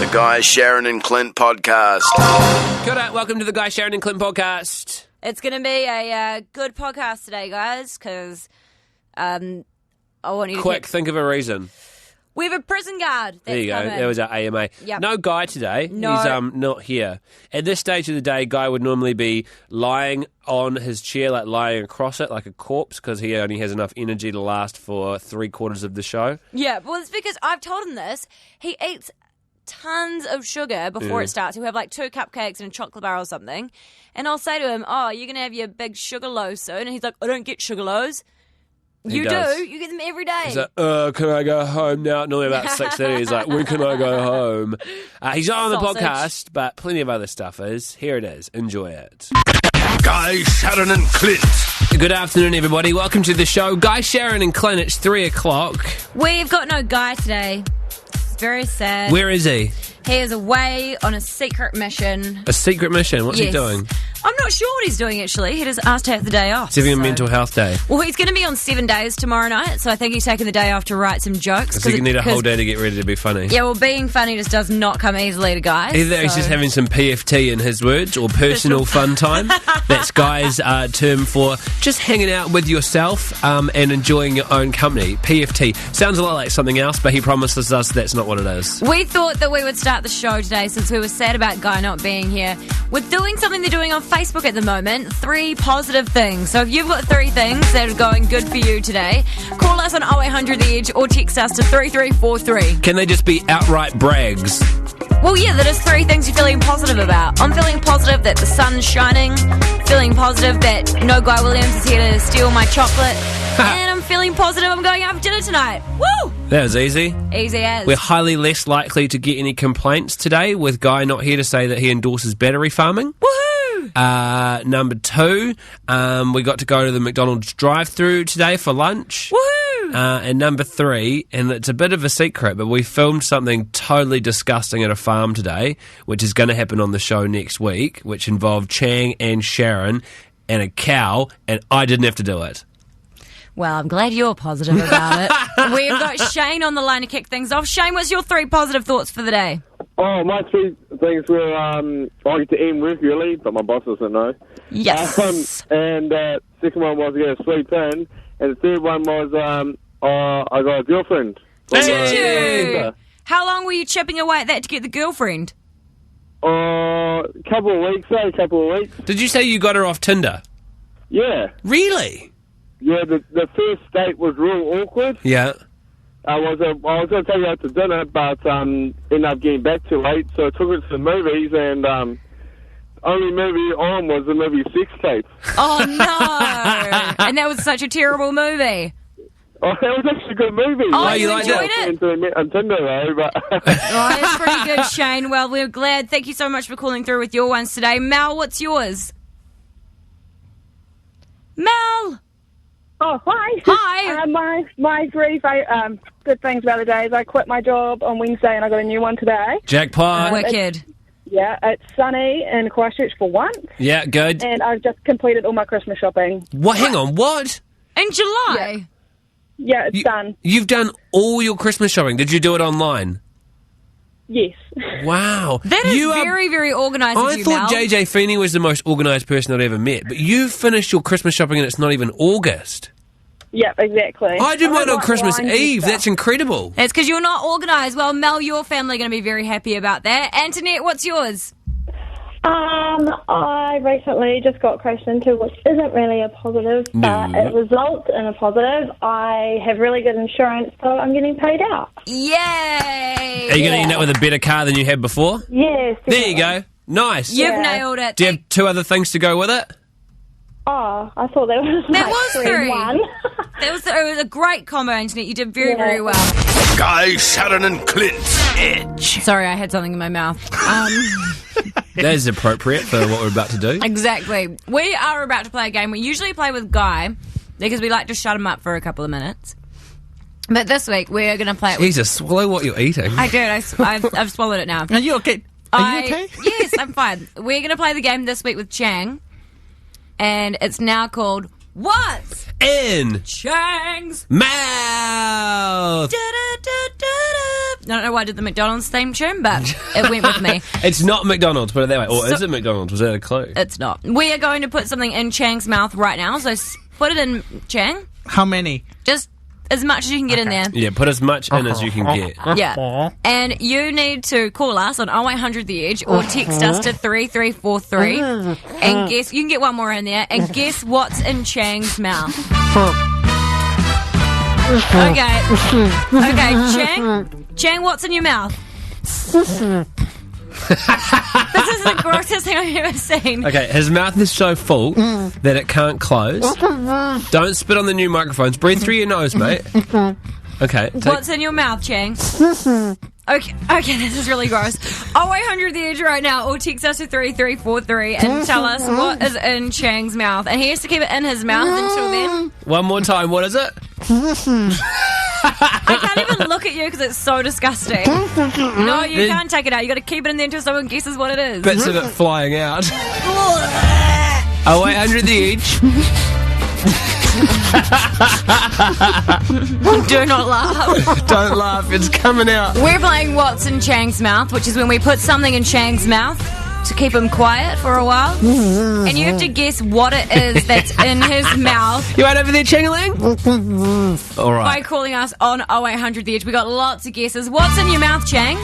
The Guy, Sharyn and Clint podcast. Good night, welcome to the Guy, Sharyn and Clint podcast. It's going to be a good podcast today, guys, because I want you to... Quick, think of a reason. We have a prison guard that's There you go, coming. that was our AMA. Yep. No Guy today, No. he's not here. At this stage of the day, Guy would normally be lying on his chair, like lying across it like a corpse, because he only has enough energy to last for 3/4 of the show. Yeah, well, it's because I've told him this. He eats tons of sugar before it starts. He'll have like 2 cupcakes and a chocolate bar or something. And I'll say to him, oh, you're going to have your big sugar lows soon. And he's like, I don't get sugar lows. You does. do. You get them every day. He's like, can I go home now? Normally about 6:30. He's like, when can I go home? He's not on the Sausage. podcast, but plenty of other stuff is. Here it is. Enjoy it. Guy, Sharyn and Clint. Good afternoon, everybody. Welcome to the show. Guy, Sharyn and Clint. It's 3 o'clock. We've got no guy today. It's very sad. Where is he? He is away on a secret mission. A secret mission. What's he Yes. doing? I'm not sure what he's doing, actually. He just asked to have the day off. He's having a so- mental health day. Well, he's going to be on 7 days tomorrow night, so I think he's taking the day off to write some jokes. So you need a whole day to get ready to be funny. Yeah, well, being funny just does not come easily to guys. Either he's so- just having some PFT in his words, or personal fun time. That's Guy's term for just hanging out with yourself and enjoying your own company. PFT. Sounds a lot like something else, but he promises us that's not what it is. We thought that we would start the show today since we were sad about Guy not being here. We're doing something they're doing on Facebook at the moment. 3 positive things. So if you've got 3 things that are going good for you today, call us on 0800 The Edge or text us to 3343. Can they just be outright brags? Well, yeah, that is 3 things you're feeling positive about. I'm feeling positive that the sun's shining. Feeling positive that no Guy Williams is here to steal my chocolate. And I'm feeling positive I'm going out for dinner tonight. Woo! That was easy. Easy as. We're highly less likely to get any complaints today, with Guy not here to say that he endorses battery farming. Woohoo! Number 2, we got to go to the McDonald's drive-thru today for lunch. Woohoo! And number 3, and it's a bit of a secret, but we filmed something totally disgusting at a farm today, which is going to happen on the show next week, which involved Chang and Sharyn and a cow, and I didn't have to do it. Well, I'm glad you're positive about it. We've got Shane on the line to kick things off. Shane, what's your 3 positive thoughts for the day? Oh, my 3 things were I get to eat regularly, but my boss doesn't know. Yes. And second one was get a sleep in, and the third one was I got a girlfriend. Did you? How long were you chipping away at that to get the girlfriend? A couple of weeks. Did you say you got her off Tinder? Yeah. Really? Yeah, the first date was real awkward. Yeah. I was going to take her out to dinner, but ended up getting back too late, so I took her to the movies, and only movie on was the movie Sex Tape. Oh, no. And that was such a terrible movie. Oh, that was actually a good movie. Oh, you enjoyed it? On Tinder, though, but... Oh, that's pretty good, Shane. Well, we're glad. Thank you so much for calling through with your ones today. Mel, what's yours? Mel! Oh, hi. Hi. My 3 good things about the day is I quit my job on Wednesday and I got a new one today. Jackpot. Wicked. Yeah, it's sunny in Christchurch for once, Yeah, good. and I've just completed all my Christmas shopping. What? Hang on, what? In July? Yeah, it's done. You've done all your Christmas shopping. Did you do it online? Yes. Wow. That is very, very organised of I you, thought Mel. JJ Feeney was the most organised person I'd ever met, but you've finished your Christmas shopping and it's not even August. Yep, exactly. I did mine on like Christmas wines and Eve. stuff. That's incredible. It's because you're not organised. Well, Mel, your family are going to be very happy about that. Antoinette, what's yours? I recently just got crashed into, which isn't really a positive, but it results in a positive. I have really good insurance, so I'm getting paid out. Yay! Are you going to end up with a better car than you had before? Yes. There you go. Nice. You've nailed it. Do you have 2 other things to go with it? Oh, I thought that was That like was 3 3. in 1. It was a great combo, Antoinette. You did very, very well. Guy, Sharyn and Clint. Edge. Sorry, I had something in my mouth. That is appropriate for what we're about to do. Exactly. We are about to play a game. We usually play with Guy because we like to shut him up for a couple of minutes. But this week, we're going to play it with... Jesus, swallow what you're eating. I did. I've swallowed it now. Are you okay? Are you okay? Yes, I'm fine. We're going to play the game this week with Chang. And it's now called What's In Chang's Mouth. I don't know why I did the McDonald's theme tune, but it went with me. It's not McDonald's, put it that way. Or is it McDonald's? Was that a clue? It's not. We are going to put something in Chang's mouth right now, so put it in, Chang. How many? Just as much as you can get in there. Yeah, put as much in as you can get. Yeah. And you need to call us on 0800 The Edge or text us to 3343 and guess, you can get one more in there, and guess what's in Chang's mouth. Okay, Chang, what's in your mouth? This is the grossest thing I've ever seen. Okay, his mouth is so full that it can't close. Don't spit on the new microphones. Breathe through your nose, mate. Okay. What's in your mouth, Chang? Okay, this is really gross. 0800 The Edge right now, or text us to 3343 and tell us what is in Chang's mouth. And he has to keep it in his mouth until then. One more time, what is it? I can't even look at you because it's so disgusting. No, you can't take it out. You got to keep it in there until someone guesses what it is. Bits of it flying out. 0800 The Edge. Do not laugh. Don't laugh, it's coming out. We're playing What's in Chang's Mouth, which is when we put something in Chang's mouth to keep him quiet for a while. And you have to guess what it is that's in his mouth. You right over there, Changeling? All right. By calling us on 0800 The Edge. We got lots of guesses. What's in your mouth, Chang?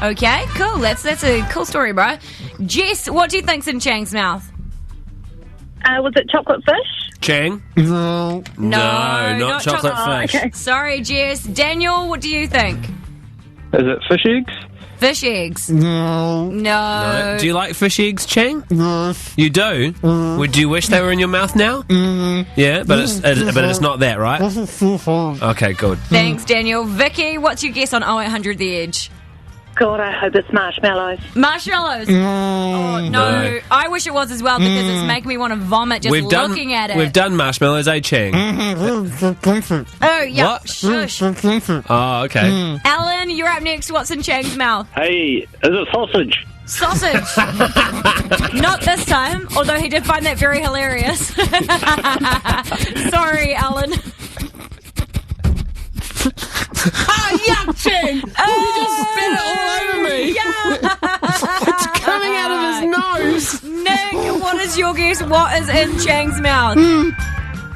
Okay, cool. That's a cool story, bro. Jess, what do you think's in Chang's mouth? Was it chocolate fish? Chang? No, not chocolate fish. Okay. Sorry, Jess. Daniel, what do you think? Is it fish eggs? Fish eggs. No. Do you like fish eggs, Chang? You do? Would you wish they were in your mouth now? Yeah, but it's not that, right? Okay, good. Thanks, Daniel. Vicky, what's your guess on 0800 The Edge? God, I hope it's marshmallows. Marshmallows. Oh, no. I wish it was as well because it's making me want to vomit just looking at it. We've done marshmallows, eh, Chang? Oh, yeah. What? Shush. Oh, okay. Alan, you're up next. What's in Chang's mouth? Hey, is it sausage? Sausage. Not this time, although he did find that very hilarious. Sorry, Alan. Yuck, Chang! Oh, you just spit it all over me! Yeah. It's coming out of his nose! Nick, what is your guess? What is in Chang's mouth?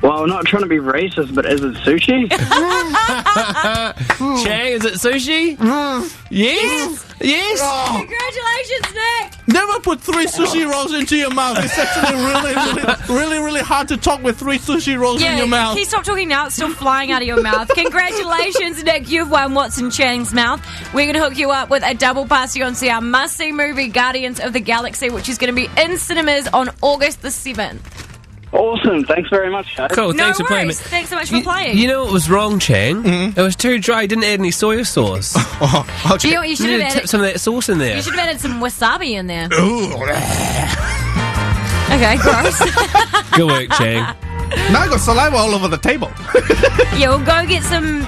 Well, I'm not trying to be racist, but is it sushi? Chang, is it sushi? Yes? Yes? Oh. Congratulations, Nick! Never put 3 sushi rolls into your mouth. It's actually really hard to talk with 3 sushi rolls in your mouth. Can you stop talking now? It's still flying out of your mouth. Congratulations, Nick. You've won What's in Chang's Mouth. We're going to hook you up with a double pass to go and see our must-see movie, Guardians of the Galaxy, which is going to be in cinemas on August the 7th. Awesome. Thanks very much, guys. Cool, No thanks for playing. worries. Thanks so much for playing. You know what was wrong, Chang? It was too dry. You didn't add any soy sauce. Oh, okay. Do you know what you should You have need to tip added? some of that sauce in there. You should have added some wasabi in there. Ooh. Okay, gross. Good work, Chang. Now I got saliva all over the table. Yeah, we'll go get something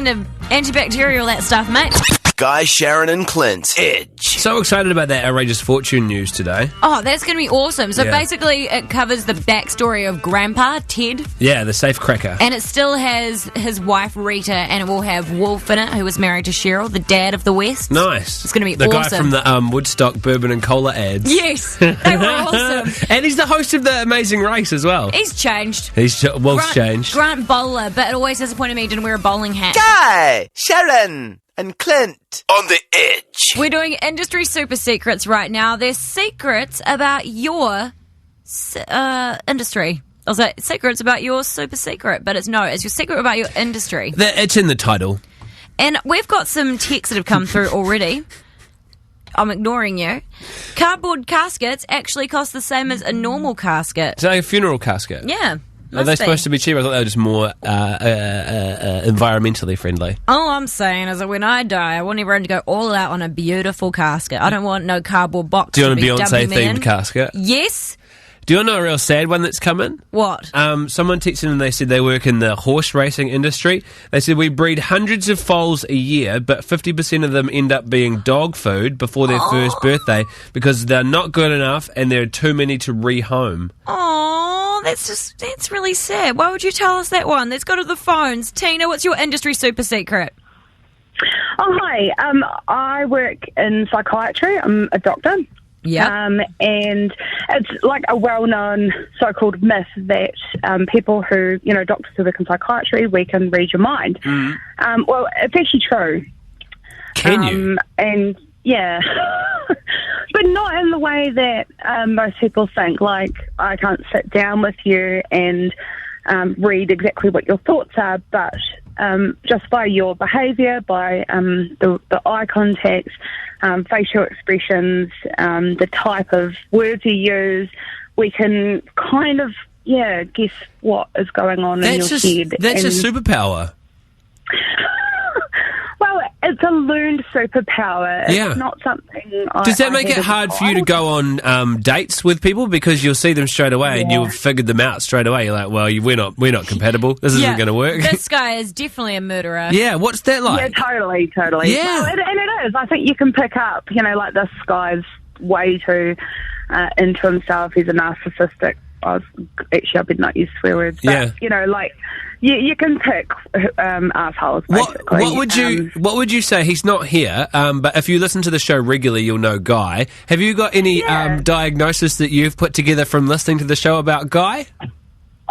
to antibacterial that stuff, mate. Guy, Sharyn, and Clint. Edge. So excited about that outrageous fortune news today. Oh, that's going to be awesome. So Yeah. basically, it covers the backstory of Grandpa, Ted. Yeah, the safe cracker. And it still has his wife Rita, and it will have Wolf in it, who was married to Cheryl, the dad of the West. Nice. It's gonna be the awesome. guy from the Woodstock bourbon and cola ads. Yes, they were awesome. And he's the host of the Amazing Race as well. He's changed. Wolf's changed. Grant Bowler, but it always disappointed me he didn't wear a bowling hat. Guy, Sharyn, and Clint. On the Edge. We're doing industry super secrets right now. They're secrets about your industry. I was like, secrets about your super secret, but it's your secret about your industry. It's in the title. And we've got some texts that have come through already. I'm ignoring you. Cardboard caskets actually cost the same as a normal casket. It's like a funeral casket. Yeah. Are they supposed to be cheaper? I thought they were just more environmentally friendly. All I'm saying is that when I die, I want everyone to go all out on a beautiful casket. I don't want no cardboard box. Do you want a to be Beyonce dumping me in. themed casket? Yes. Do you want to know a real sad one that's coming? What? Someone texted and they said they work in the horse racing industry. They said we breed hundreds of foals a year, but 50% of them end up being dog food before their first birthday because they're not good enough and there are too many to rehome. Oh, that's really sad. Why would you tell us that one? Let's go to the phones. Tina, what's your industry super secret? Oh, hi. I work in psychiatry. I'm a doctor. Yeah. And it's like a well-known so-called myth that people who, doctors who work in psychiatry, we can read your mind. Well, it's actually true. Can you? And, yeah. But not in the way that most people think. Like, I can't sit down with you and read exactly what your thoughts are, but just by your behaviour, by the eye contact, facial expressions, the type of words you use, we can kind of, guess what is going on in your head. That's a superpower. Well, it's a learned superpower. Yeah. It's not something Does that make it hard for you to go on dates with people because you'll see them straight away and you've figured them out straight away? You're like, well, we're not compatible. This isn't going to work. This guy is definitely a murderer. Yeah, what's that like? Yeah, totally. Yeah. Well, and it is. I think you can pick up, like this guy's way too into himself. He's a narcissistic. I better not use swear words. But, you can pick assholes, basically. What would you say? He's not here, but if you listen to the show regularly, you'll know Guy. Have you got any diagnosis that you've put together from listening to the show about Guy?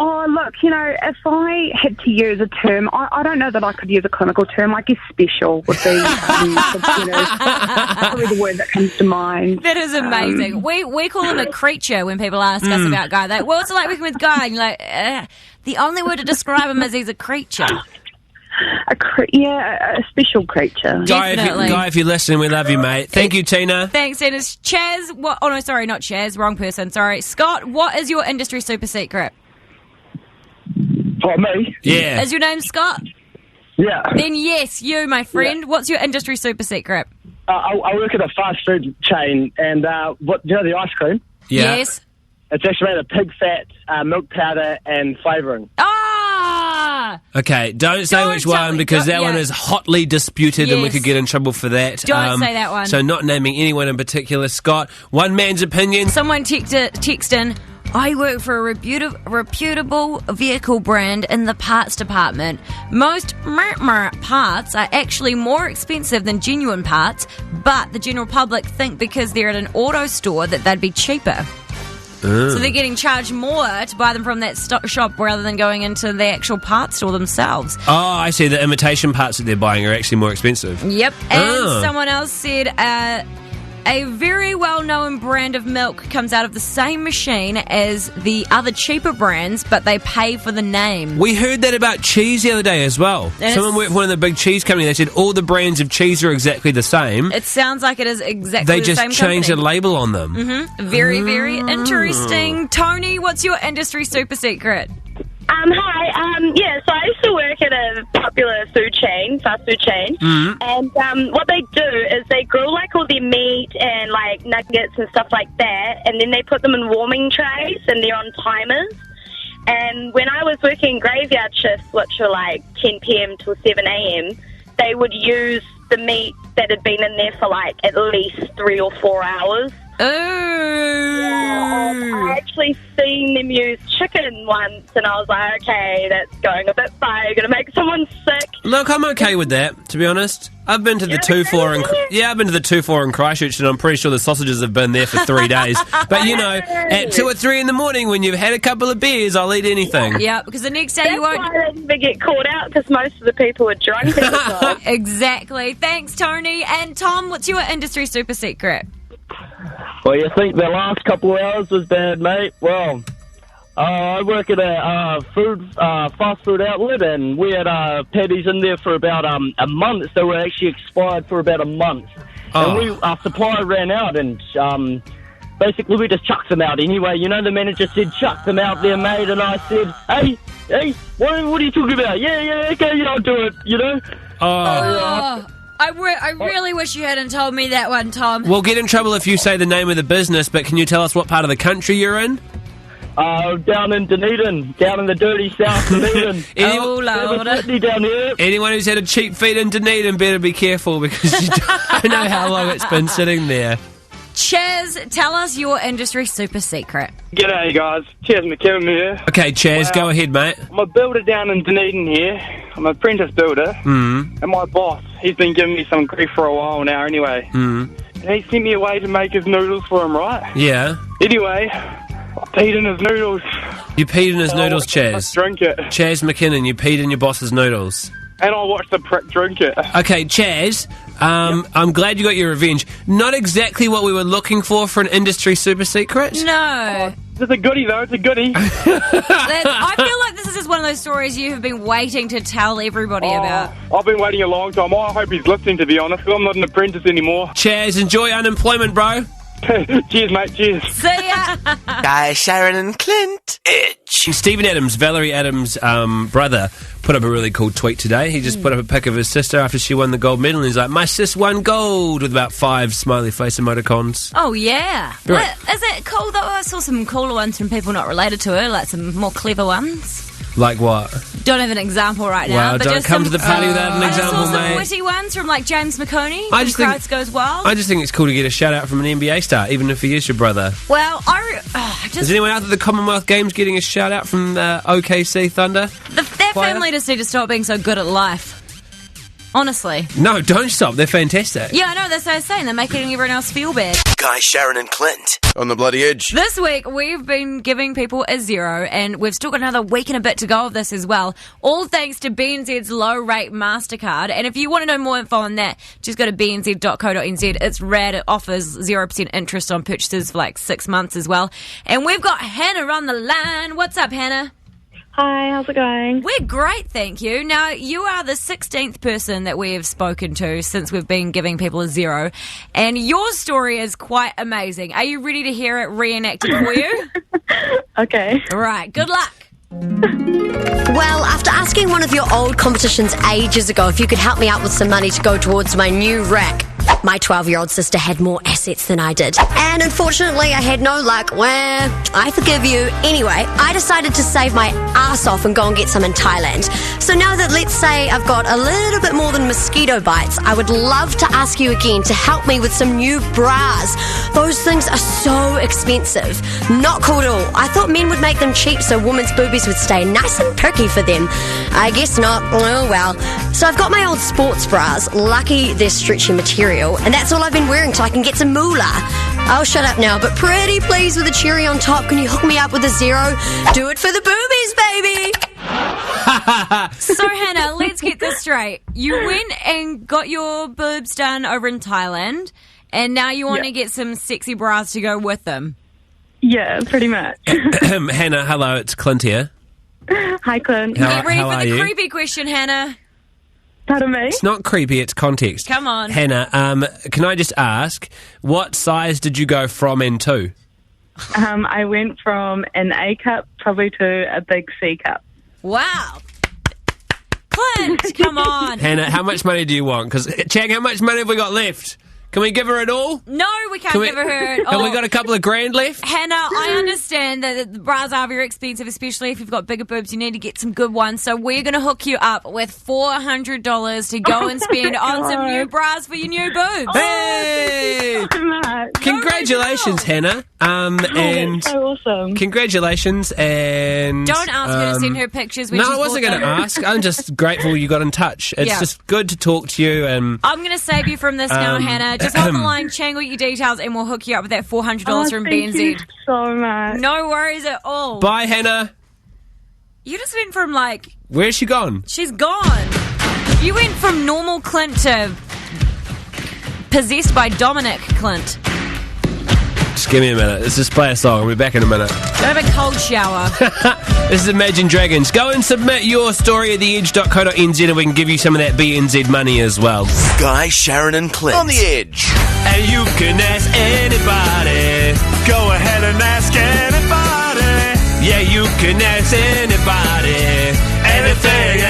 Oh, look, if I had to use a term, I don't know that I could use a clinical term. I guess special would be probably the word that comes to mind. That is amazing. We call him a creature when people ask us about Guy. Like, what's it like working with Guy? And you're like, the only word to describe him is he's a creature. A special creature. Guy, if you're listening, we love you, mate. Thank you, Tina. Thanks, Tina. Chaz, oh no, sorry, not Chaz, wrong person, sorry. Scott, what is your industry super secret? For me? Yeah. Is your name Scott? Yeah. Then yes, you, my friend. Yeah. What's your industry super secret? I work at a fast food chain, and the ice cream? Yeah. Yes. It's actually made of pig fat, milk powder, and flavouring. Ah! Okay, don't say which one because that one is hotly disputed and we could get in trouble for that. Don't say that one. So not naming anyone in particular, Scott. One man's opinion. Someone text in, I work for a reputable vehicle brand in the parts department. Most parts are actually more expensive than genuine parts, but the general public think because they're at an auto store that they'd be cheaper. So they're getting charged more to buy them from that shop rather than going into the actual parts store themselves. Oh, I see. The imitation parts that they're buying are actually more expensive. Yep. And someone else said a very well-known brand of milk comes out of the same machine as the other cheaper brands, but they pay for the name. We heard that about cheese the other day as well. And someone worked for one of the big cheese companies. They said all the brands of cheese are exactly the same. It sounds like it is exactly the same company. They just changed the label on them. Mm-hmm. Very, very interesting. Tony, what's your industry super secret? Hi. So I used to work at a popular fast food chain, and what they do is they grill like all their meat and like nuggets and stuff like that, and then they put them in warming trays and they're on timers. And when I was working graveyard shifts, which are like 10 p.m. till 7 a.m., they would use the meat that had been in there for like at least 3 or 4 hours. Oh. Yeah, I actually seen them use chicken once, and I was like, okay, that's going a bit far. You're going to make someone sick. Look, I'm okay with that, to be honest. I've been to the 2-4 I've been to the 2-4 in Christchurch, and I'm pretty sure the sausages have been there for 3 days. But at 2 or 3 in the morning, when you've had a couple of beers, I'll eat anything. Yeah, because the next day that's you won't. That's why they never get caught out, because most of the people are drunk at the time. Exactly. Thanks, Tony. And Tom, what's your industry super secret? Well, you think the last couple of hours was bad, mate? Well, I work at a fast food outlet, and we had patties in there for about a month. They were actually expired for about a month. And our supply ran out, and basically we just chucked them out anyway. The manager said, chuck them out there, mate. And I said, hey, what are you talking about? Yeah, okay, I'll do it, I really wish you hadn't told me that one, Tom. We'll get in trouble if you say the name of the business, but can you tell us what part of the country you're in? Down in Dunedin, down in the dirty south of Dunedin. Down here. Anyone who's had a cheap feed in Dunedin better be careful because you don't know how long it's been sitting there. Chaz, tell us your industry super secret. G'day, guys. Cheers, McKevin here. Okay, Chaz, go ahead, mate. I'm a builder down in Dunedin here. I'm an apprentice builder. And my boss, he's been giving me some grief for a while now anyway. And he sent me away to make his noodles for him, right? Yeah. Anyway, I peed in his noodles. You peed in his noodles, Chaz. Drink it. Chaz McKinnon, you peed in your boss's noodles. And I watched the prick drink it. Okay, Chaz, I'm glad you got your revenge. Not exactly what we were looking for an industry super secret. No. It's a goodie, though. It's a goodie. I feel like this is just one of those stories you have been waiting to tell everybody about. I've been waiting a long time. I hope he's listening, to be honest, because I'm not an apprentice anymore. Chaz, enjoy unemployment, bro. Cheers, mate. Cheers. See ya. Guys, Sharyn and Clint. Itch. Stephen Adams, Valerie Adams' brother, put up a really cool tweet today. He just put up a pic of his sister after she won the gold medal, and he's like, "My sis won gold," with about 5 smiley face emoticons. Oh, yeah. Right. Is it cool, though? I saw some cooler ones from people not related to her, like some more clever ones. Like what? Don't have an example right now. Well, but don't just come some, to the party without an I just example, saw some mate. witty ones from, like, James McConey I from just think- Crowds Goes Wild. I just think it's cool to get a shout out from an NBA star, even if he is your brother. Well, just Is anyone out at the Commonwealth Games getting a shout out from the OKC Thunder? that player? family just need to stop being so good at life. Honestly. No, don't stop. They're fantastic. Yeah, I know, that's what I was saying. They're making everyone else feel bad. Guys, Sharyn and Clint. On the bloody edge. This week, we've been giving people a 0, and we've still got another week and a bit to go of this as well. All thanks to BNZ's low-rate MasterCard. And if you want to know more info on that, just go to bnz.co.nz. It's rad. It offers 0% interest on purchases for like 6 months as well. And we've got Hannah on the line. What's up, Hannah? Hi, how's it going? We're great, thank you. Now, you are the 16th person that we have spoken to since we've been giving people a 0, and your story is quite amazing. Are you ready to hear it reenacted for you? Okay. All right, good luck. Well, after asking one of your old competitions ages ago if you could help me out with some money to go towards my new rack, my 12-year-old sister had more assets than I did. And unfortunately, I had no luck. Well, I forgive you. Anyway, I decided to save my ass off and go and get some in Thailand. So now that, let's say, I've got a little bit more than mosquito bites, I would love to ask you again to help me with some new bras. Those things are so expensive. Not cool at all. I thought men would make them cheap so women's boobies would stay nice and perky for them. I guess not. Oh well. So I've got my old sports bras. Lucky they're stretchy material. And that's all I've been wearing till I can get some moolah. I'll shut up now, but pretty please with a cherry on top. Can you hook me up with a 0? Do it for the boobies, baby! So, Hannah, let's get this straight. You went and got your boobs done over in Thailand, and now you want to get some sexy bras to go with them. Yeah, pretty much. Hannah, hello, it's Clint here. Hi, Clint. Get ready how for are the you? creepy question, Hannah. Pardon me? It's not creepy, it's context. Come on. Hannah, can I just ask, what size did you go from and to? I went from an A cup probably to a big C cup. Wow. Clint, come on. Hannah, how much money do you want? Because, Chang, how much money have we got left? Can we give her it all? No, we can't give her it all. Have we got a couple of grand left? Hannah, I understand that the bras are very expensive, especially if you've got bigger boobs. You need to get some good ones. So we're going to hook you up with $400 to go and spend on some new bras for your new boobs. Hey! So much. Congratulations, Hannah. And So awesome. congratulations, and Don't ask her to send her pictures when no, she's I wasn't bought going to them. ask. I'm just grateful you got in touch. It's Yeah. just good to talk to you. And I'm going to save you from this now, Hannah. Just hold the line, changle your details, and we'll hook you up with that $400 from Thank BNZ. you so much. No worries at all. bye, Hannah. You just went from, like, Where's she gone? she's gone. You went from normal Clint to possessed by Dominic Clint. Just give me a minute. Let's just play a song. We'll be back in a minute. Go have a cold shower. This is Imagine Dragons. Go and submit your story at theedge.co.nz and we can give you some of that BNZ money as well. Guys, Sharyn and Clint. On the edge. And you can ask anybody. Go ahead and ask anybody. Yeah, you can ask anybody.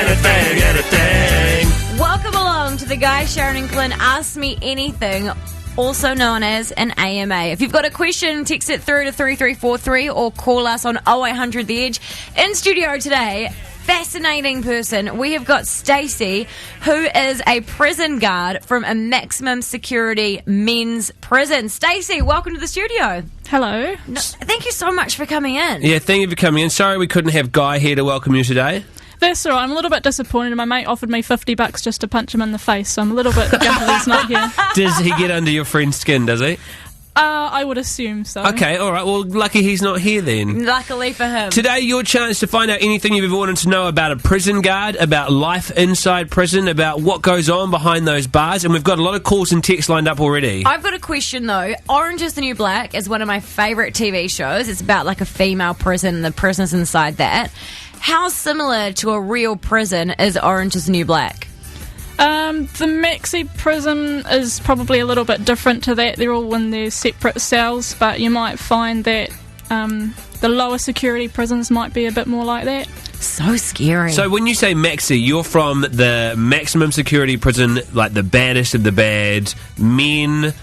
Anything. Welcome along to the Guys, Sharyn and Clint Ask Me Anything, also known as an AMA. If you've got a question, text it through to 3343 or call us on 0800 The Edge. In studio today, fascinating person. We have got Stacey, who is a prison guard from a maximum security men's prison. Stacey, welcome to the studio. Hello. Thank you so much for coming in. Yeah, thank you for coming in. Sorry we couldn't have Guy here to welcome you today. That's all right. I'm a little bit disappointed. My mate offered me $50 just to punch him in the face, so I'm a little bit gutted he's not here. Does he get under your friend's skin, does he? I would assume so. Okay, all right. Well, lucky he's not here then. Luckily for him. Today, your chance to find out anything you've ever wanted to know about a prison guard, about life inside prison, about what goes on behind those bars, and we've got a lot of calls and texts lined up already. I've got a question, though. Orange is the New Black is one of my favourite TV shows. It's about, like, a female prison and the prisoners inside that. How similar to a real prison is Orange is the New Black? The Maxi prison is probably a little bit different to that. They're all in their separate cells, but you might find that the lower security prisons might be a bit more like that. So scary. So when you say Maxi, you're from the maximum security prison, like the baddest of the bad men.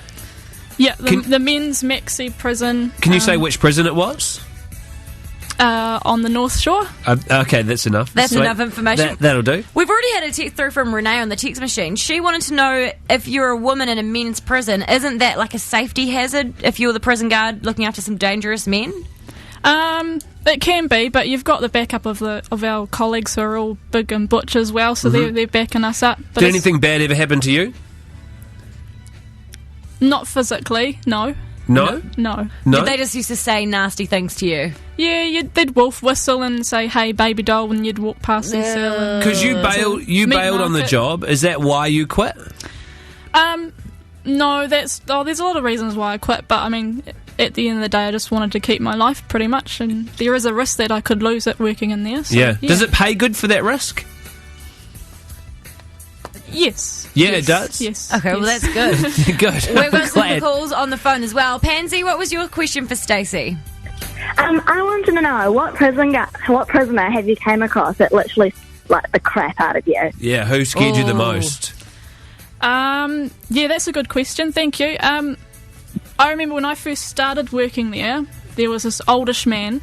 Yeah, the men's Maxi prison. Can you say which prison it was? On the North Shore. Okay, that's enough. That's enough information. That'll do. We've already had a text through from Renee on the text machine. She wanted to know, if you're a woman in a men's prison, isn't that like a safety hazard if you're the prison guard looking after some dangerous men? It can be, but you've got the backup of our colleagues who are all big and butch as well, so they're backing us up. But did anything bad ever happen to you? Not physically, no. No? No. Did they just used to say nasty things to you? Yeah, they'd wolf whistle and say, "Hey, baby doll," when you'd walk past their cell. Because you bailed on the job. Is that why you quit? No, there's a lot of reasons why I quit, but I mean, at the end of the day, I just wanted to keep my life pretty much, and there is a risk that I could lose it working in there. So, yeah. Does it pay good for that risk? Yes. Yeah, it does? Yes. Okay, well, that's good. Good. We've got some calls on the phone as well. Pansy, what was your question for Stacey? I wanted to know what prisoner have you came across that literally like the crap out of you? Yeah, who scared you the most? Yeah, that's a good question. Thank you. I remember when I first started working there was this oldish man,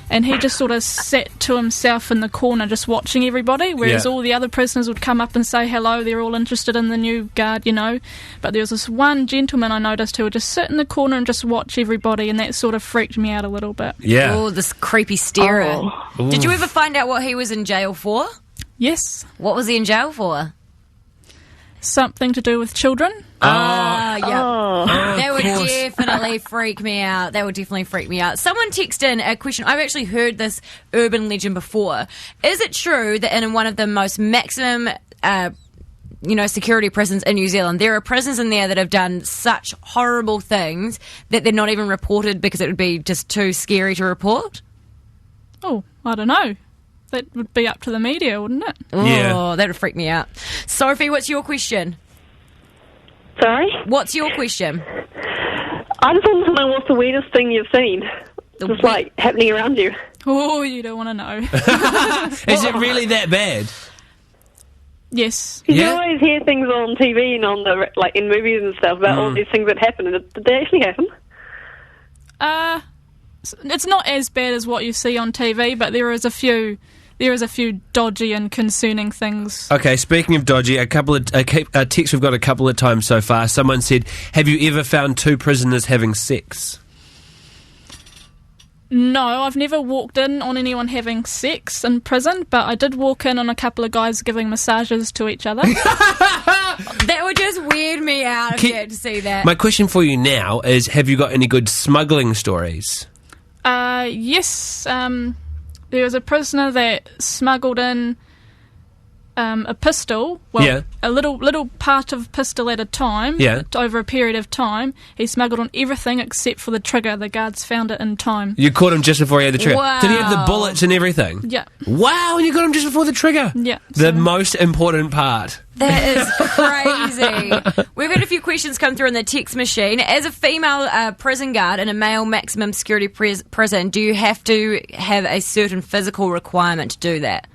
and he just sort of sat to himself in the corner just watching everybody, whereas all the other prisoners would come up and say hello. They're all interested in the new guard, you know. But there was this one gentleman I noticed who would just sit in the corner and just watch everybody, and that sort of freaked me out a little bit. Yeah. Oh, this creepy starer. Oh. Did you ever find out what he was in jail for? Yes. What was he in jail for? Something to do with children. Yeah. That would course. definitely freak me out. That would definitely freak me out. Someone texted in a question. I've actually heard this urban legend before. Is it true that in one of the most maximum, security prisons in New Zealand, there are prisons in there that have done such horrible things that they're not even reported because it would be just too scary to report? Oh, I don't know. That would be up to the media, wouldn't it? Oh, that would freak me out. Sophie, what's your question? Sorry? What's your question? I just want to know what's the weirdest thing you've seen. Just like happening around you. Oh, you don't want to know. Is it really that bad? Yes. You always hear things on TV and on the in movies and stuff about all these things that happen. And did they actually happen? It's not as bad as what you see on TV, but there is a few dodgy and concerning things. Okay, speaking of dodgy, a text we've got a couple of times so far. Someone said, "Have you ever found two prisoners having sex?" No, I've never walked in on anyone having sex in prison, but I did walk in on a couple of guys giving massages to each other. That would just weird me out if you had to see that. My question for you now is, have you got any good smuggling stories? Yes. There was a prisoner that smuggled in a pistol. Well, a little part of pistol at a time. Yeah. Over a period of time. He smuggled on everything except for the trigger. The guards found it in time. You caught him just before he had the trigger. Wow. Did he have the bullets and everything? Yeah. Wow, and you got him just before the trigger. Yeah. The most important part. That is crazy. We've had a few questions come through in the text machine. As a female prison guard in a male maximum security prison, do you have to have a certain physical requirement to do that?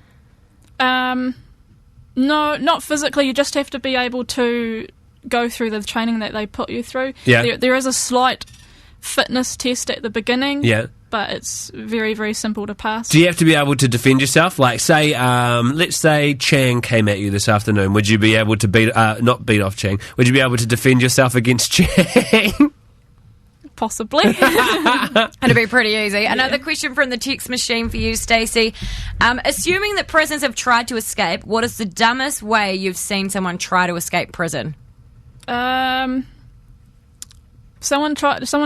No, not physically. You just have to be able to go through the training that they put you through. Yeah. There is a slight fitness test at the beginning. Yeah. but it's very, very simple to pass. Do you have to be able to defend yourself? Like, say, let's say Chang came at you this afternoon. Would you be able to not beat off Chang? Would you be able to defend yourself against Chang? Possibly. It'll be pretty easy. Another question from the text machine for you, Stacey. Assuming that prisoners have tried to escape, what is the dumbest way you've seen someone try to escape prison? Someone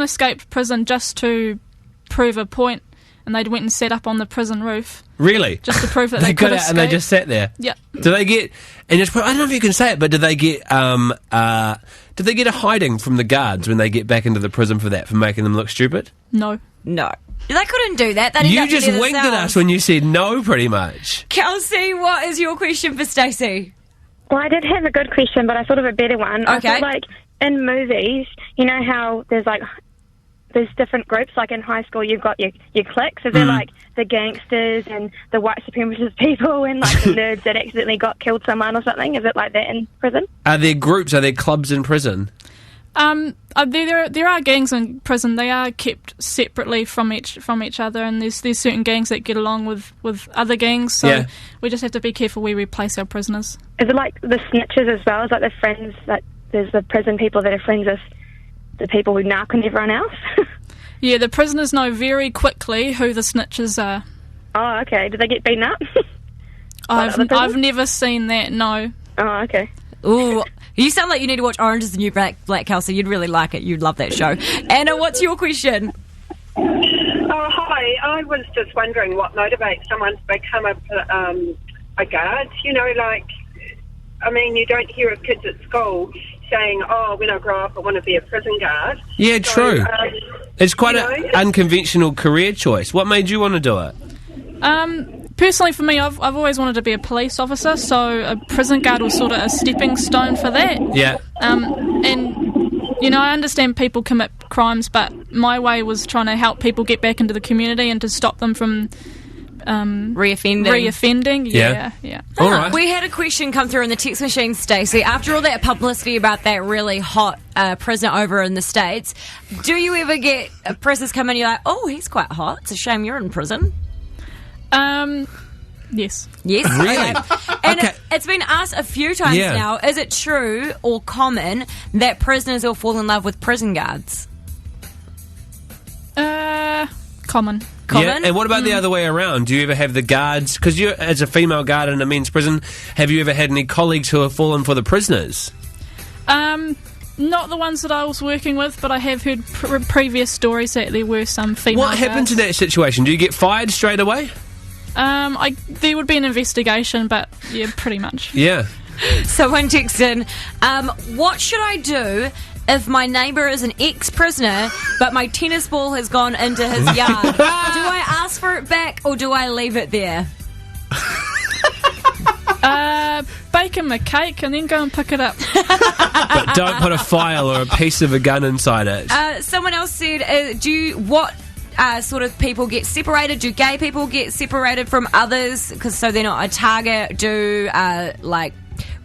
escaped prison just to prove a point, and they went and sat up on the prison roof. Really? Just to prove that they got could out escape. and they just sat there. Yeah. Do they get? And I don't know if you can say it, but do they get? Did they get a hiding from the guards when they get back into the prison for making them look stupid? No. No. They couldn't do that. They'd end You up just there winked at themselves. us when you said no, pretty much. Kelsey, what is your question for Stacey? Well, I did have a good question, but I thought of a better one. Okay. I feel like in movies, you know how there's different groups, like in high school you've got your cliques, so they're like the gangsters and the white supremacist people and like the nerds that accidentally killed someone or something. Is it like that in prison? Are there groups, are there clubs in prison? There are gangs in prison. They are kept separately from each other, and there's certain gangs that get along with other gangs, so we just have to be careful where we place our prisoners. Is it like the snitches as well? Is like the friends, like there's the prison people that are friends with the people who narc on everyone else? Yeah, the prisoners know very quickly who the snitches are. Oh, okay. Do they get beaten up? I've never seen that, no. Oh, okay. Ooh, you sound like you need to watch Orange is the New Black, Kelsey. You'd really like it. You'd love that show. Anna, what's your question? Oh, hi. I was just wondering what motivates someone to become a guard. You know, like, I mean, you don't hear of kids at school saying, oh, when I grow up I want to be a prison guard. Yeah, So, true. It's quite an unconventional career choice. What made you want to do it? Personally, for me, I've always wanted to be a police officer, so a prison guard was sort of a stepping stone for that. Yeah. And, you know, I understand people commit crimes, but my way was trying to help people get back into the community and to stop them from reoffending. Yeah. All right. We had a question come through in the text machine, Stacey. After all that publicity about that really hot prisoner over in the States, do you ever get prisoners come in and you're like, oh, he's quite hot. It's a shame you're in prison. Yes. Yes. Really? And Okay. it's been asked a few times Yeah. now, is it true or common that prisoners will fall in love with prison guards? Common. Yeah, and what about the other way around? Do you ever have the guards, because you, as a female guard in a men's prison, have you ever had any colleagues who have fallen for the prisoners? Not the ones that I was working with, but I have heard previous stories that there were some female What happens guards. in that situation? Do you get fired straight away? There would be an investigation, but yeah, pretty much. Yeah. Someone texted in, what should I do if my neighbour is an ex-prisoner but my tennis ball has gone into his yard? Do I ask for it back or do I leave it there? Bake him a cake and then go and pick it up. But don't put a file or a piece of a gun inside it. Someone else said, what sort of people get separated? Do gay people get separated from others because so they're not a target? Do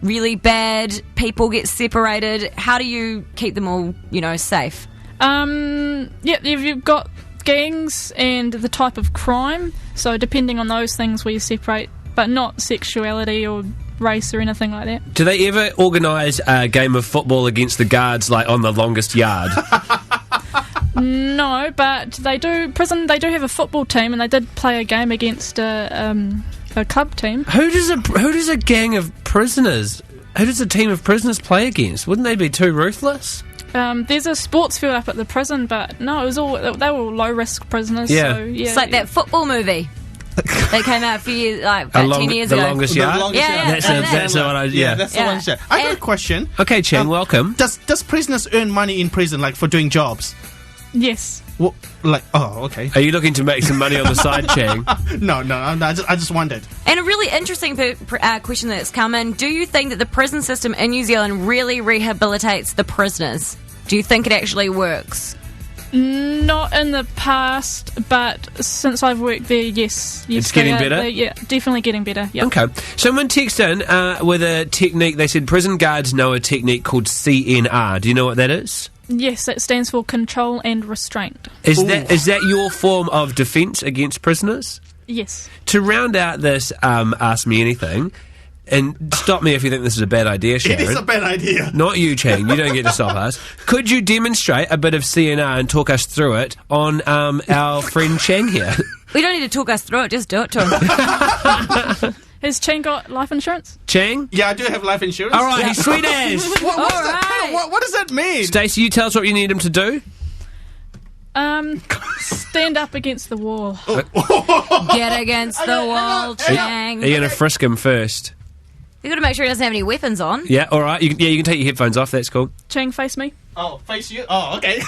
really bad people get separated? How do you keep them all, safe? You've got gangs and the type of crime, so depending on those things we separate, but not sexuality or race or anything like that. Do they ever organise a game of football against the guards, like on the longest yard? No, but they do. Prison, they do have a football team, and they did play a game against a club team. Who does a gang of prisoners? Who does a team of prisoners play against? Wouldn't they be too ruthless? There's a sports field up at the prison, but no, they were all low risk prisoners. Yeah. So, yeah, It's like that football movie that came out a few years, about 10 years ago. The longest yard? That's the one I... Yeah. That's the one. I got a question. Okay, Chen, welcome. Does prisoners earn money in prison, like for doing jobs? Yes. What, okay. Are you looking to make some money on the side, Chang? No, I just wondered. And a really interesting question that's come in. Do you think that the prison system in New Zealand really rehabilitates the prisoners? Do you think it actually works? Not in the past, but since I've worked there, yes. It's getting better? Yeah, definitely getting better. Yep. Okay. Someone texted in with a technique. They said prison guards know a technique called CNR. Do you know what that is? Yes, it stands for control and restraint. Is that your form of defence against prisoners? Yes. To round out this Ask Me Anything, and stop me if you think this is a bad idea, Sharyn. It is a bad idea. Not you, Chang. You don't get to stop us. Could you demonstrate a bit of CNR and talk us through it on our friend Chang here? We don't need to talk us through it, just do it to him. Has Chang got life insurance? Chang? Yeah, I do have life insurance. All right, he's sweet as. What does that mean? Stacey, you tell us what you need him to do. Stand up against the wall. Get against the wall, Chang. Are you going to frisk him first? You've got to make sure he doesn't have any weapons on. Yeah, all right. You can take your headphones off. That's cool. Chang, face me. Oh, face you? Oh, okay.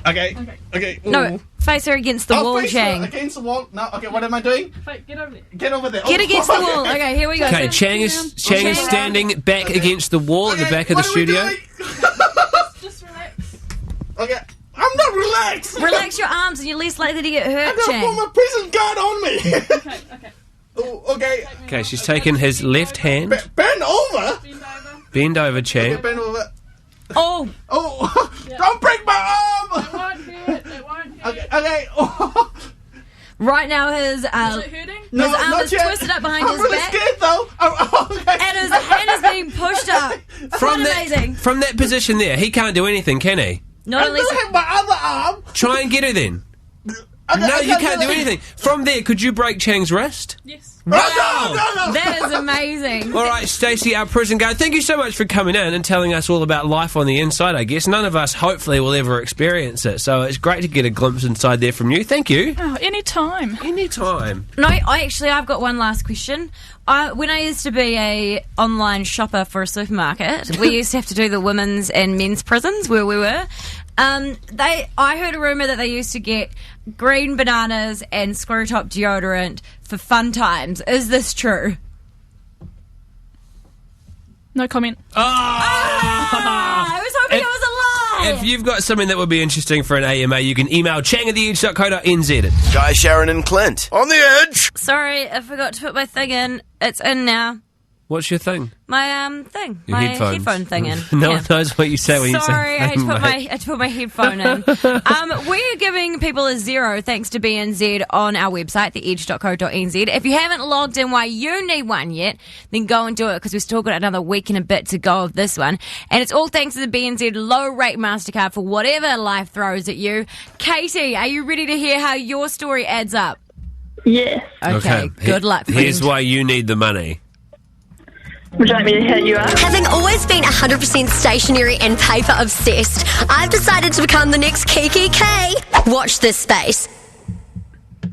okay. Ooh. No, face her against the wall, face Chang. her against the wall. No, okay, what am I doing? Get over there. Get over there. Get against the wall. Okay, here we go. Okay, Chang is standing back against the wall at the back of the studio. Just relax. Okay. I'm not relaxed. Relax your arms and you're less likely to get hurt, I got Chang. my prison guard on me. Okay. Oh, okay. Okay, she's taken his left hand. Bend over. Bend over, Chang. Okay, bend over. Oh. Don't break my arm. It won't hurt. Okay. Oh. Right now his Is it hurting? his arm is twisted up behind his really back. Scared, though. Okay. And his hand is being pushed up. Amazing. From that position there, he can't do anything, can he? Not I unless still have my other arm. Try and get her then. No, you can't do anything. From there, could you break Chang's wrist? Yes. Wow! No. That is amazing. All right, Stacey, our prison guard, thank you so much for coming in and telling us all about life on the inside, I guess. None of us, hopefully, will ever experience it, so it's great to get a glimpse inside there from you. Thank you. Oh, anytime. No, I've got one last question. When I used to be a online shopper for a supermarket, we used to have to do the women's and men's prisons where we were. I heard a rumour that they used to get green bananas and screw top deodorant for fun times. Is this true? No comment. I was hoping it was a lie. If you've got something that would be interesting for an AMA, you can email chang@theedge.co.nz. Guy, Sharyn and Clint. On the Edge. Sorry, I forgot to put my thing in. It's in now. What's your thing? My thing. Your my headphones. headphone thing in. No Yeah. one knows what you say when you say Sorry, I had to thing, put mate. my headphone in. We're giving people a 0 thanks to BNZ on our website, theedge.co.nz. If you haven't logged in why you need one yet, then go and do it because we've still got another week and a bit to go of this one. And it's all thanks to the BNZ low rate MasterCard for whatever life throws at you. Katie, are you ready to hear how your story adds up? Yes. Okay, good luck, friend. Here's why you need the money. Would you like me to hear you out? Having always been 100% stationery and paper obsessed, I've decided to become the next Kiki K. Watch this space.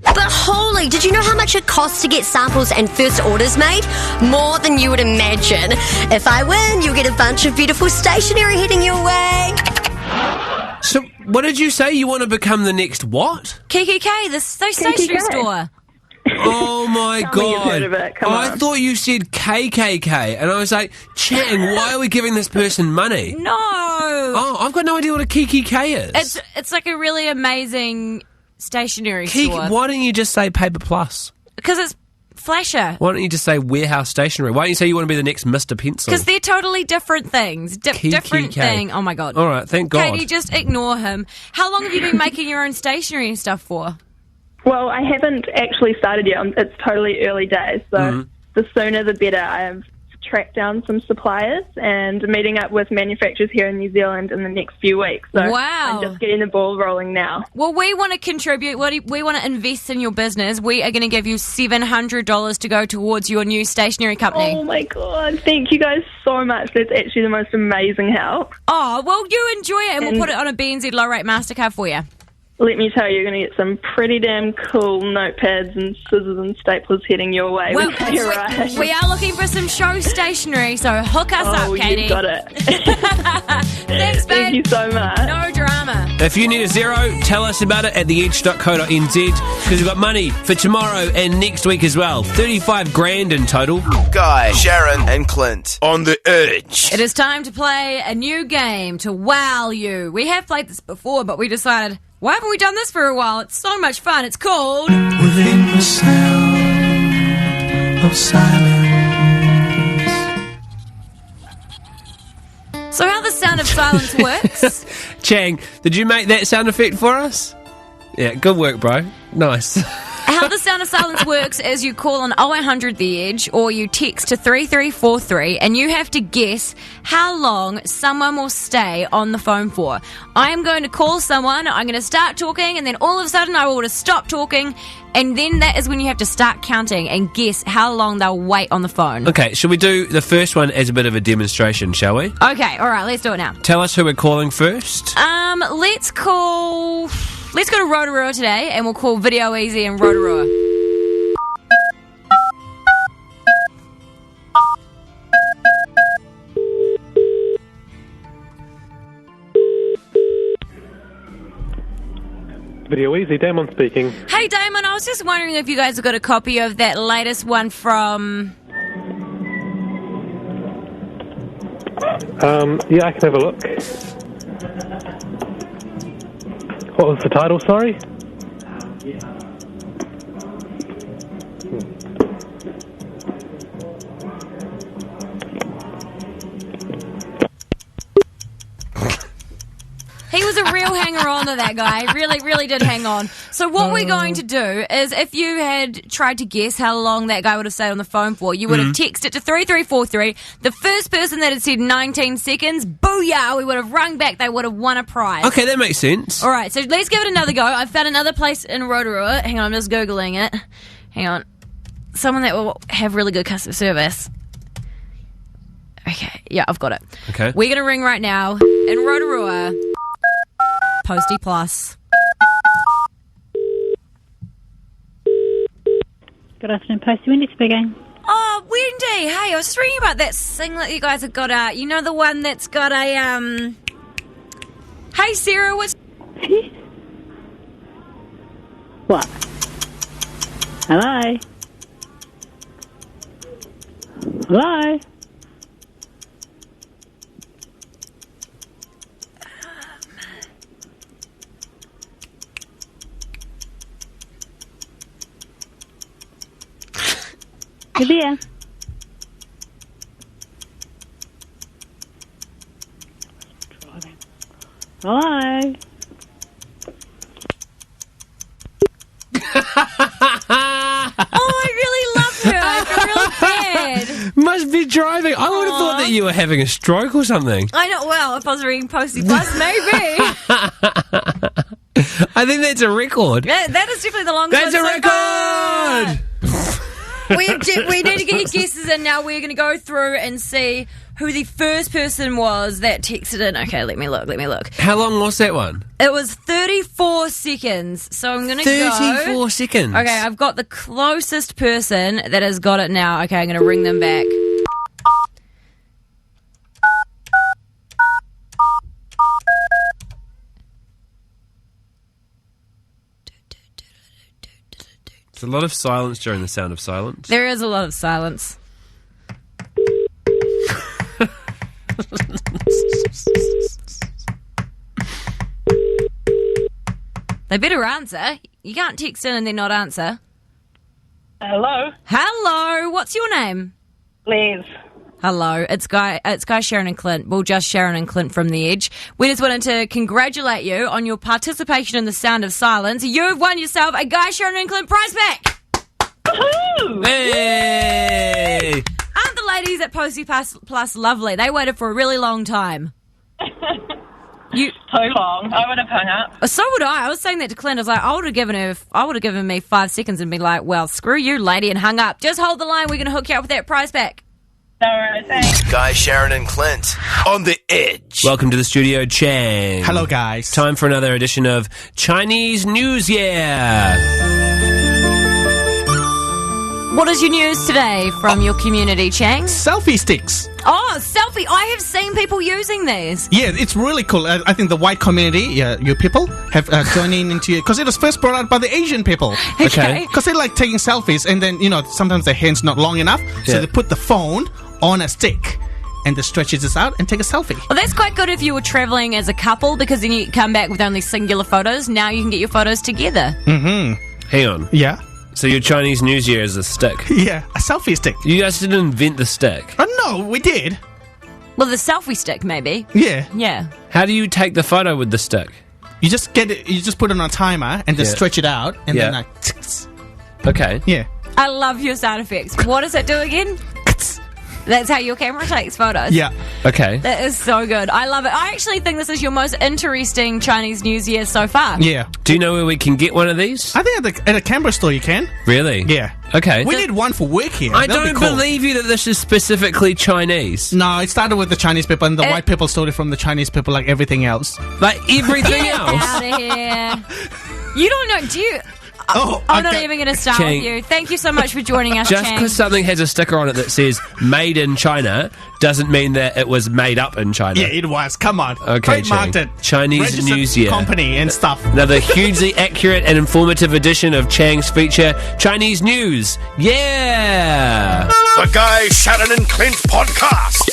But holy, did you know how much it costs to get samples and first orders made? More than you would imagine. If I win, you'll get a bunch of beautiful stationery heading your way. So, what did you say? You want to become the next what? KKK, the stationery store. Oh my Tell me you've god! heard of it, come I on. thought you said KKK, and I was like, Chang, why are we giving this person money? No. Oh, I've got no idea what a KKK is. It's like a really amazing stationery store. Why don't you just say Paper Plus? Because it's flasher. Why don't you just say Warehouse Stationery? Why don't you say you want to be the next Mr. Pencil? Because they're totally different things. Different KKK. thing. Oh my god. All right, thank God. Katie, just ignore him. How long have you been making your own stationery and stuff for? Well, I haven't actually started yet. It's totally early days, so the sooner the better. I have tracked down some suppliers and meeting up with manufacturers here in New Zealand in the next few weeks. So Wow. I'm just getting the ball rolling now. Well, we want to contribute. We want to invest in your business. We are going to give you $700 to go towards your new stationery company. Oh my god, thank you guys so much. That's actually the most amazing help. Oh, well, you enjoy it, and we'll put it on a BNZ low rate MasterCard for you. Let me tell you, you're going to get some pretty damn cool notepads and scissors and staplers heading your way. Well, when they arrive. we are looking for some show stationery, so hook us up, Katie. You've got it. Thanks, babe. Thank you so much. No drama. If you need a 0, tell us about it at theedge.co.nz because we've got money for tomorrow and next week as well. 35 grand in total. Guy, Sharyn and Clint. On the Edge. It is time to play a new game to wow you. We have played this before, but we decided, why haven't we done this for a while? It's so much fun. It's called... Within the sound of silence. So how the sound of silence works? Chang, did you make that sound effect for us? Yeah, good work, bro. Nice. How the sound of silence works is you call on 0800 The Edge or you text to 3343 and you have to guess how long someone will stay on the phone for. I'm going to call someone, I'm going to start talking, and then all of a sudden I will just stop talking, and then that is when you have to start counting and guess how long they'll wait on the phone. Okay, shall we do the first one as a bit of a demonstration, shall we? Okay, alright, let's do it now. Tell us who we're calling first. Let's go to Rotorua today, and we'll call Video Easy in Rotorua. Video Easy, Damon speaking. Hey Damon, I was just wondering if you guys have got a copy of that latest one from... Yeah, I can have a look. What was the title, sorry? He was a real hanger-on to that guy. Really, really did hang on. So what we're going to do is, if you had tried to guess how long that guy would have stayed on the phone for, you would have texted to 3343. The first person that had said 19 seconds, booyah, we would have rung back. They would have won a prize. Okay, that makes sense. All right, so let's give it another go. I've found another place in Rotorua. Hang on, I'm just Googling it. Hang on. Someone that will have really good customer service. Okay, yeah, I've got it. Okay. We're going to ring right now in Rotorua. Posty Plus. Good afternoon, Posty. Wendy speaking. Oh, Wendy. Hey, I was just reading about that singlet you guys have got out. You know the one that's got a, Hey, Sarah, what's... What? Hello? Hello? You there? Hello? I really love her. I feel really bad. Must be driving. I would have thought that you were having a stroke or something. I know, well, if I was reading Posty Plus, maybe. I think that's a record. That is definitely the longest That's one a so far. record! We need to get your guesses in now. We're going to go through and see who the first person was that texted in. Okay, let me look. How long was that one? It was 34 seconds. So I'm going to go... 34 seconds? Okay, I've got the closest person that has got it now. Okay, I'm going to ring them back. It's a lot of silence during the sound of silence. There is a lot of silence. They better answer. You can't text in and then not answer. Hello. Hello. What's your name? Liz. Hello. It's Guy, Sharyn and Clint. Well, just Sharyn and Clint from The Edge. We just wanted to congratulate you on your participation in the Sound of Silence. You've won yourself a Guy, Sharyn and Clint prize pack. Woohoo! Hey! Aren't the ladies at Posty Plus lovely? They waited for a really long time. Too long. I would have hung up. So would I. I was saying that to Clint. I was like, I would have given me 5 seconds and been like, well, screw you, lady, and hung up. Just hold the line. We're going to hook you up with that prize pack. All right, thanks. Guy, Sharyn, and Clint on the edge. Welcome to the studio, Chang. Hello, guys. Time for another edition of Chinese News Year. What is your news today from your community, Chang? Selfie sticks. Oh, selfie. I have seen people using these. Yeah, it's really cool. I think the white community, you people, have joined in into it. Because it was first brought out by the Asian people. Okay. Because they like taking selfies, and then, sometimes their hand's not long enough. So they put the phone on a stick and just stretches this out and take a selfie. Well, that's quite good if you were travelling as a couple, because then you come back with only singular photos. Now you can get your photos together. Mm-hmm. Hang on. Yeah. So your Chinese News Year is a stick? Yeah, a selfie stick. You guys didn't invent the stick? No, we did. Well, the selfie stick, maybe. Yeah. Yeah. How do you take the photo with the stick? You just get it. You just put it on a timer and just Yeah. stretch it out, and Yeah. then like. Okay. Yeah. I love your sound effects. What does it do again? That's how your camera takes photos. Yeah. Okay. That is so good. I love it. I actually think this is your most interesting Chinese News year so far. Yeah. Do you know where we can get one of these? I think at a Canberra store you can. Really? Yeah. Okay. We need one for work here. I That'd be don't cool. believe you that this is specifically Chinese. No, it started with the Chinese people, and the white people stole it from the Chinese people, like everything else. Like everything Get else? out of here. You don't know. Do you? I'm not even going to start Chang. with you. Thank you so much for joining us, Just Chang. because something has a sticker on it that says "Made in China" doesn't mean that it was made up in China. Yeah, it was. Come on. Okay, Trademarked Chang. it. Chinese Registered News Year. company and stuff. Another hugely accurate and informative edition of Chang's feature, Chinese News. Yeah! The Guy, Sharyn and Clint podcast.